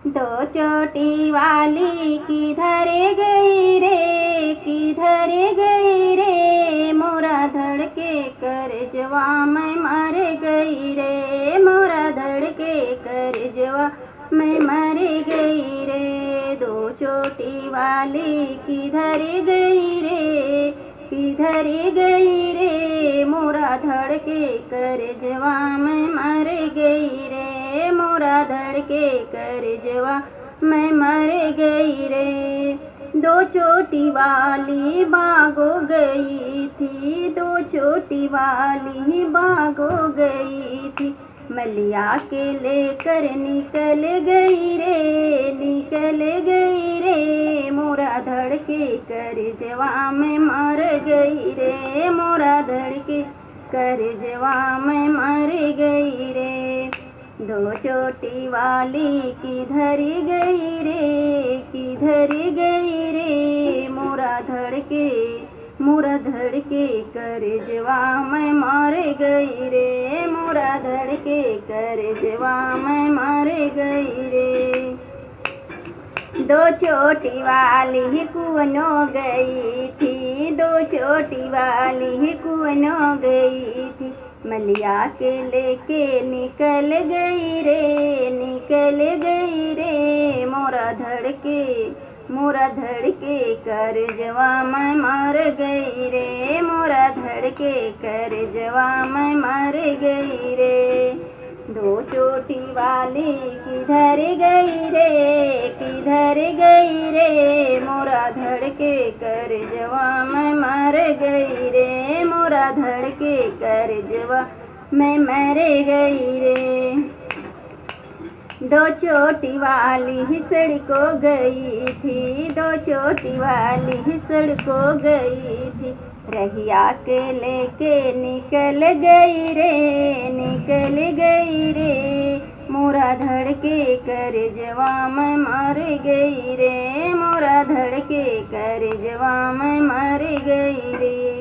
दो चोटी वाली किधर गई रे, किधर गई रे, मोरा धड़के करजवा मैं मर गई रे, मोरा धड़के करजवा मैं मर गई रे। दो चोटी वाली किधर गई रे, किधर गई रे, मोरा धड़के करजवा मैं मर गई रे, मोरा धड़के करजवा मैं मर गई रे। दो चोटी वाली भागो गई थी, दो चोटी वाली भागो गई थी, मलिया के लेकर निकल गई रे, निकल गई रे, मोरा धड़के करजवा मैं मर गई रे, मोरा धड़के करजवा मैं मर गई रे। दो चोटी वाली किधर गई रे, किधर गई रे, मोरा धड़के करजवा मैं मर गई रे, मोरा धड़के करजवा मैं मर गई रे। दो चोटी वाली कुवनो गई थी, दो चोटी वाली कुवनो गई थी, मलिया के लेके निकल गई रे, निकल गई रे, मोरा धड़के करजवा मैं मर गई रे, मोरा धड़के करजवा मैं मर गई रे। दो चोटी वाली किधर गई रे, किधर गई रे, मोरा धड़के करजवा मैं मर गई रे, मोरा धड़के करजवा मैं मर गई रे। दो चोटी वाली सड़को गई थी, दो चोटी वाली सड़को गई थी, रहिया के लेके निकल गई रे, निकल गई रे, मोरा धड़के करजवा मैं मर गई रे, मोरा धड़के करजवा मैं मर गई रे।